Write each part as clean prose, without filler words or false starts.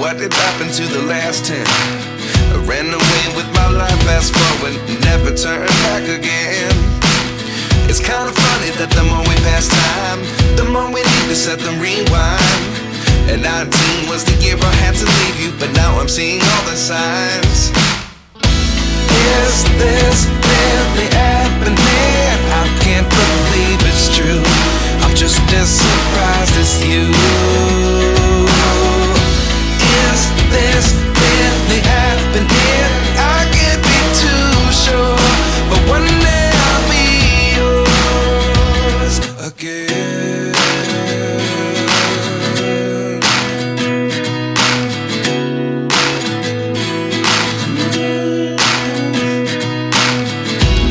What did happen to the last 10? I ran away with my life, fast forward, never turn back again. It's kind of funny that the more we pass time, the more we need to set them rewind. And 19 was the year I had to leave you, but now I'm seeing all the signs. Is this really happening? I can't believe it's true. I'm just as surprised as you. Is this really happening? I can't be too sure, but one day I'll be yours again.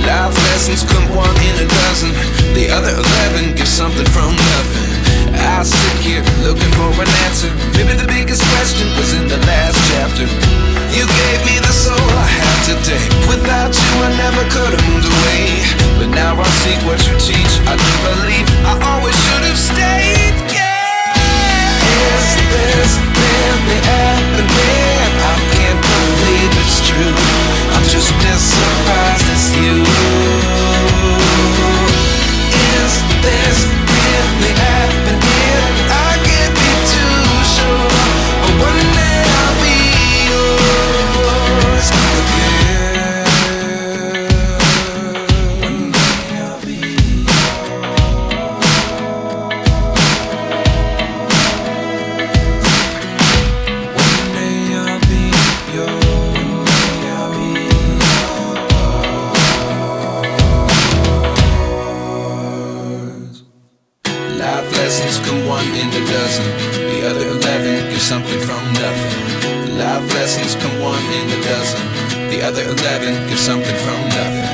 Life lessons come one in a dozen. The other 11 give something from nothing. I sit here looking for an answer. Maybe the biggest question was in the last chapter. You gave me the soul I have today. Without you I never could have moved away. But now I see what you teach. I do believe I always should have stayed. Yeah. Is this really happening? I can't believe it's true. I'm just as surprised as you. Is this really happening? I can't be too sure, but one day I'll be yours again. One day I'll be yours. One day I'll be yours. Life lessons come one in a dozen. The other 11 give something from nothing. Life lessons come one in a dozen. The other 11 give something from nothing.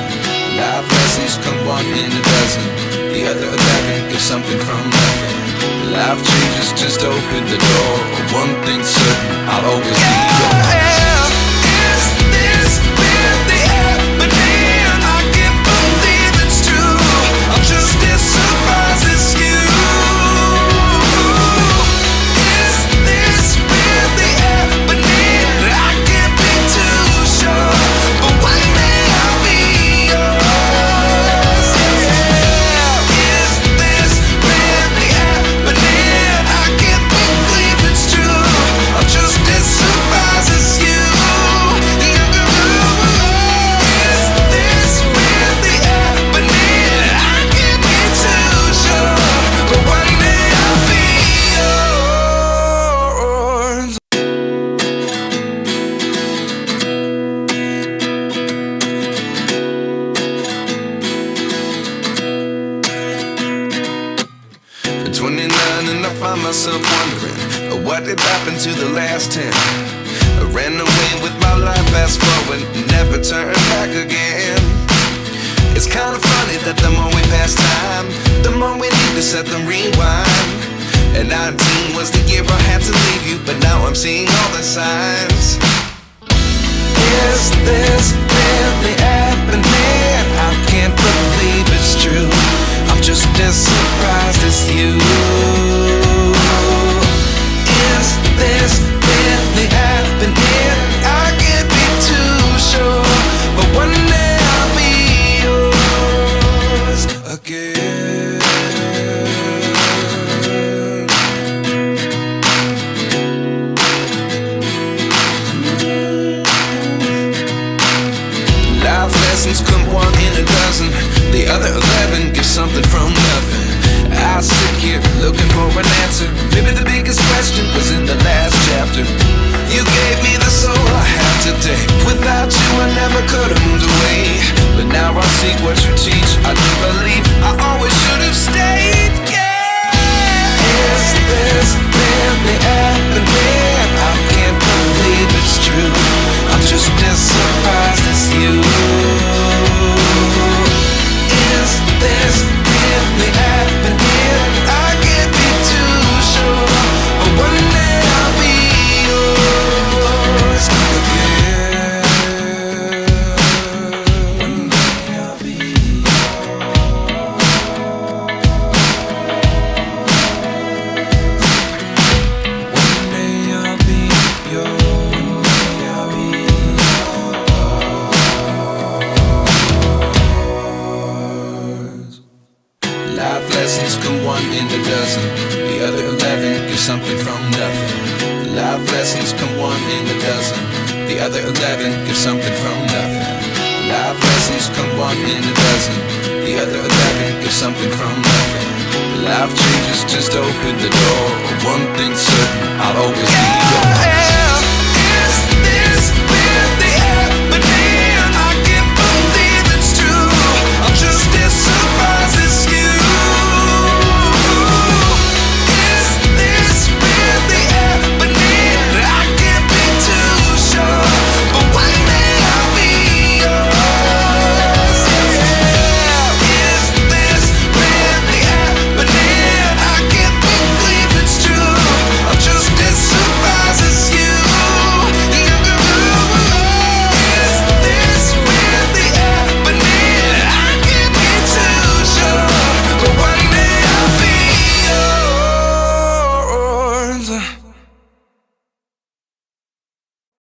Life lessons come one in a dozen. The other 11 give something from nothing. Life changes just open the door. One thing's certain, I'll always be yours. Is this really happening? I can't believe it's true. I'm just as surprised as you. Myself wondering what did happen to the last 10. I ran away with my life, fast forward, never turn back again. It's kind of funny that the more we pass time, the more we need to set them rewind. And 19 was the year I had to leave you, but now I'm seeing all the signs. Is this really happening? I can't believe it's true. I'm just as surprised as you. Is this really happening? I can't be too sure, but one day I'll be yours again. Life lessons come one in a dozen. The other 11 give something from nothing. I sit here looking for an lessons come one in a dozen. The other 11 give something from nothing. Life lessons come one in a dozen. The other 11 give something from nothing. Life changes, just open the door. One thing's certain, I'll always be yours.